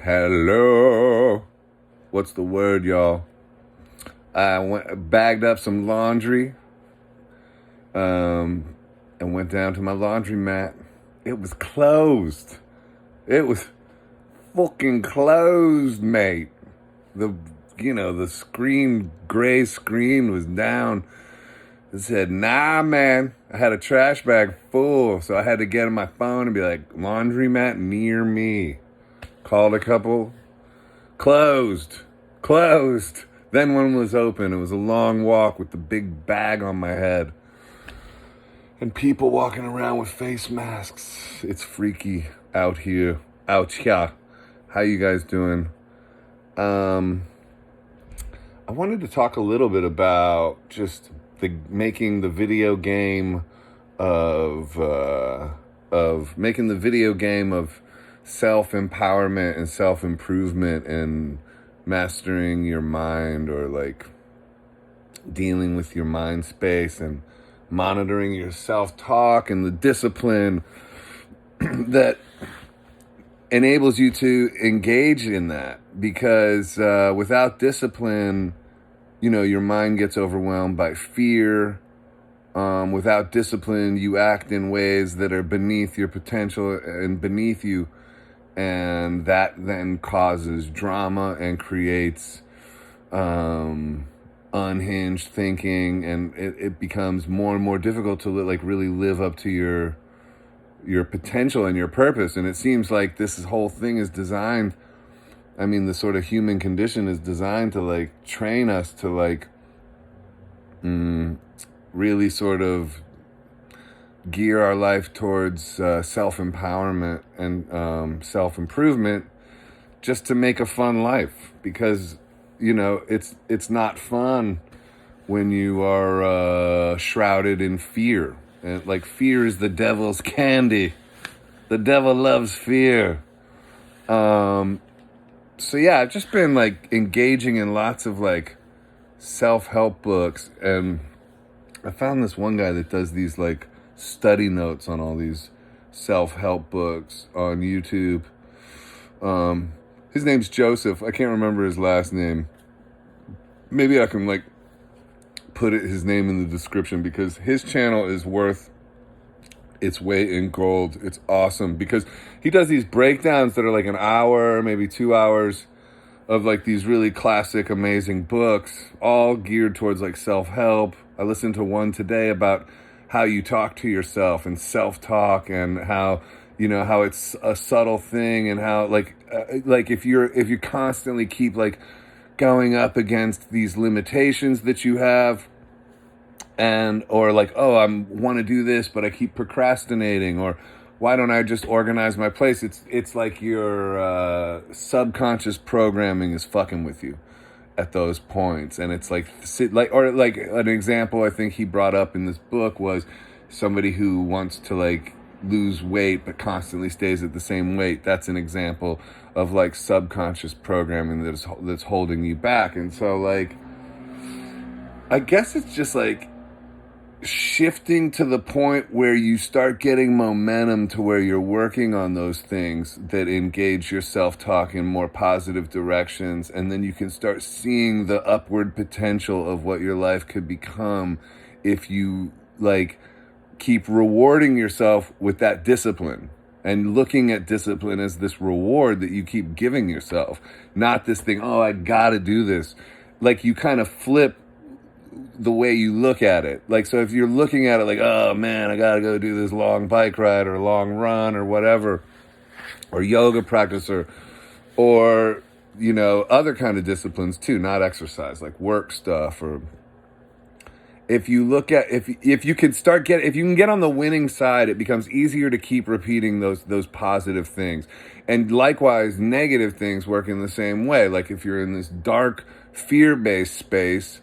Hello. What's the bagged up some laundry, and went down to my laundromat. It was closed. It was fucking closed, mate. The gray screen was down. It said, nah, man. I had a trash bag full, so I had to get on my phone and be like, laundromat near me. Called a couple. Closed. Then one was open. It was a long walk with the big bag on my head. And people walking around with face masks. It's freaky out here. How you guys doing? I wanted to talk a little bit about just making the video game of self-empowerment and self-improvement and mastering your mind, or like dealing with your mind space and monitoring your self-talk and the discipline that enables you to engage in that. Because without discipline, your mind gets overwhelmed by fear. Without discipline, you act in ways that are beneath your potential and beneath you. And that then causes drama and creates unhinged thinking. And it becomes more and more difficult to really live up to your potential and your purpose. And it seems like this whole thing is designed, the sort of human condition is designed to train us to really sort of gear our life towards self-empowerment and self-improvement, just to make a fun life. Because it's not fun when you are shrouded in fear. And fear is the devil's candy. The devil loves fear. So yeah, I've just been engaging in lots of self-help books, and I found this one guy that does these study notes on all these self-help books on YouTube. His name's Joseph. I can't remember his last name. Maybe I can put his name in the description, because his channel is worth its weight in gold. It's awesome because he does these breakdowns that are an hour, maybe 2 hours of these really classic, amazing books, all geared towards self-help. I listened to one today about how you talk to yourself and self-talk, and how how it's a subtle thing, and how if you constantly keep going up against these limitations that you have, and or I want to do this but I keep procrastinating, or why don't I just organize my place? It's like your subconscious programming is fucking with you at those points. And it's an example I think he brought up in this book was somebody who wants to lose weight but constantly stays at the same weight. That's an example of subconscious programming that's holding you back. And so I guess it's just shifting to the point where you start getting momentum to where you're working on those things that engage your self-talk in more positive directions, and then you can start seeing the upward potential of what your life could become if you keep rewarding yourself with that discipline, and looking at discipline as this reward that you keep giving yourself, not this thing, I gotta do this. You kind of flip the way you look at it. So if you're looking at it oh man, I gotta go do this long bike ride or long run or whatever, or yoga practice, or other kind of disciplines too, not exercise, work stuff. Or if you look at, if you can get on the winning side, it becomes easier to keep repeating those positive things. And likewise, negative things work in the same way. If you're in this dark, fear-based space,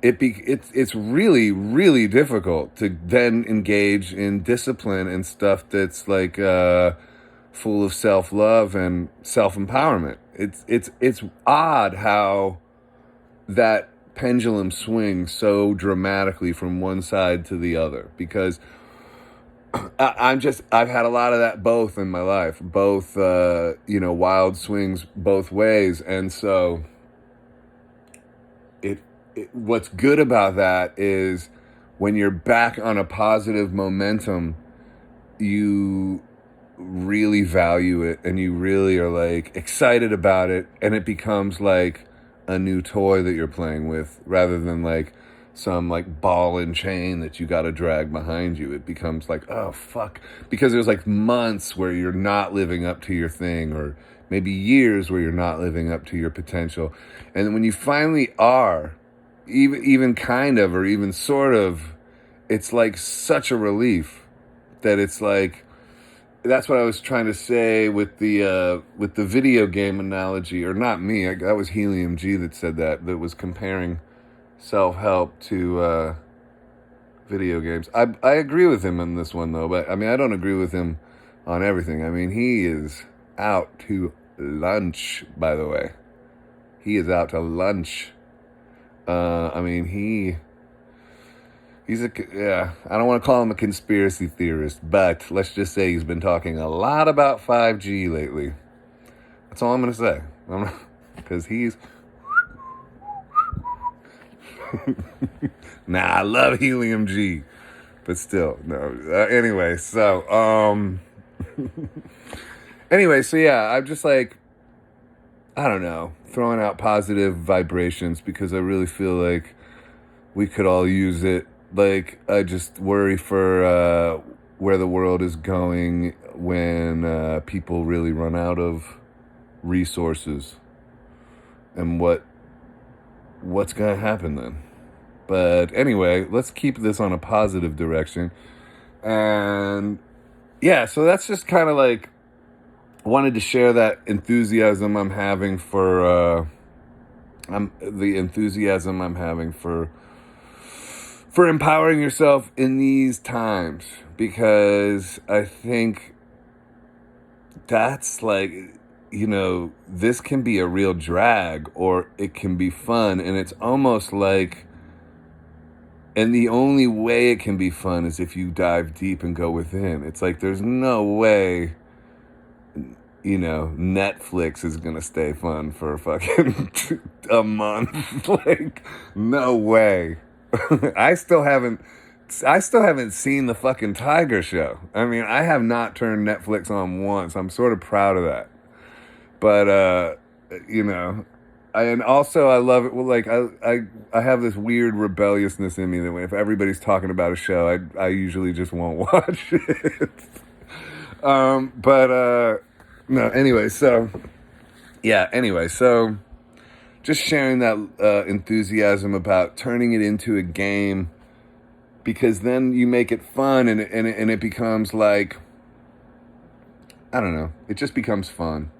it's really, really difficult to then engage in discipline and stuff that's full of self-love and self-empowerment. It's odd how that pendulum swings so dramatically from one side to the other, because I've had a lot of that both in my life, both, wild swings both ways. And so what's good about that is when you're back on a positive momentum, you really value it and you really are like excited about it, and it becomes like a new toy that you're playing with rather than like some like ball and chain that you got to drag behind you. It becomes like, oh fuck, because there's like months where you're not living up to your thing, or maybe years where you're not living up to your potential. And when you finally are, even kind of, or even sort of, it's like such a relief that it's like, that's what I was trying to say with the video game analogy, or not me. That was Helium G that said that was comparing self-help to video games. I agree with him on this one though, but I mean I don't agree with him on everything. I mean he is out to lunch, by the way. He is out to lunch. I mean he's I don't want to call him a conspiracy theorist, but let's just say he's been talking a lot about 5G lately. That's all I'm going to say. Because he's... Nah, I love Helium G. But still, no. Anyway, so yeah, I'm just like, I don't know, throwing out positive vibrations because I really feel like we could all use it. Like, I just worry for where the world is going when people really run out of resources, and what's going to happen then. But anyway, let's keep this on a positive direction. And yeah, so that's just kind of like, wanted to share that enthusiasm I'm having for for empowering yourself in these times, because I think that's like, this can be a real drag or it can be fun. And it's almost like, and the only way it can be fun is if you dive deep and go within. It's like, there's no way, Netflix is going to stay fun for fucking a month. Like, no way. I still haven't seen the fucking Tiger Show. I mean, I have not turned Netflix on once. I'm sort of proud of that. But and also I love it. Well, like I have this weird rebelliousness in me that if everybody's talking about a show, I usually just won't watch it. No. Anyway, so just sharing that enthusiasm about turning it into a game, because then you make it fun and it becomes like, I don't know, it just becomes fun.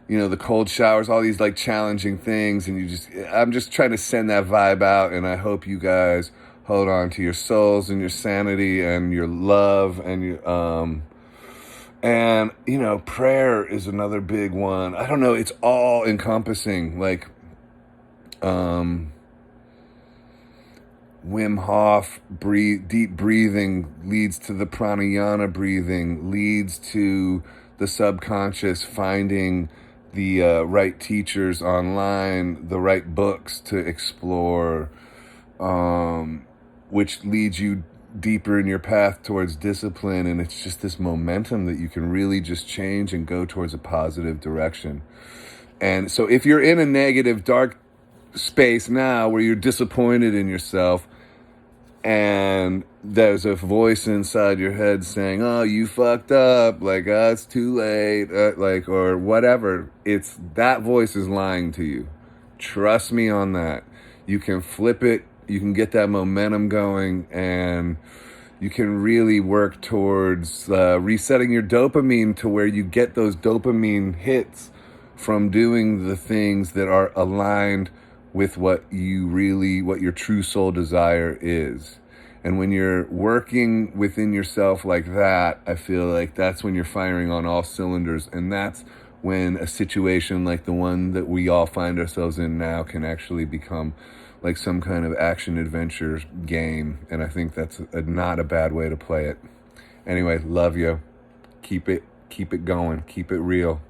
The cold showers, all these like challenging things, and I'm just trying to send that vibe out, and I hope you guys hold on to your souls and your sanity and your love and your and prayer is another big one. I don't know, it's all encompassing. Like Wim Hof deep breathing leads to the pranayama breathing, leads to the subconscious finding the right teachers online, the right books to explore, which leads you deeper in your path towards discipline. And it's just this momentum that you can really just change and go towards a positive direction. And so if you're in a negative, dark space now where you're disappointed in yourself, and there's a voice inside your head saying, oh, you fucked up, like, oh, it's too late, like, or whatever, it's that voice is lying to you. Trust me on that. You can flip it, you can get that momentum going, and you can really work towards resetting your dopamine to where you get those dopamine hits from doing the things that are aligned with what your true soul desire is. And when you're working within yourself like that, I feel like that's when you're firing on all cylinders. And that's when a situation like the one that we all find ourselves in now can actually become like some kind of action adventure game. And I think that's not a bad way to play it. Anyway, love you. Keep it going. Keep it real.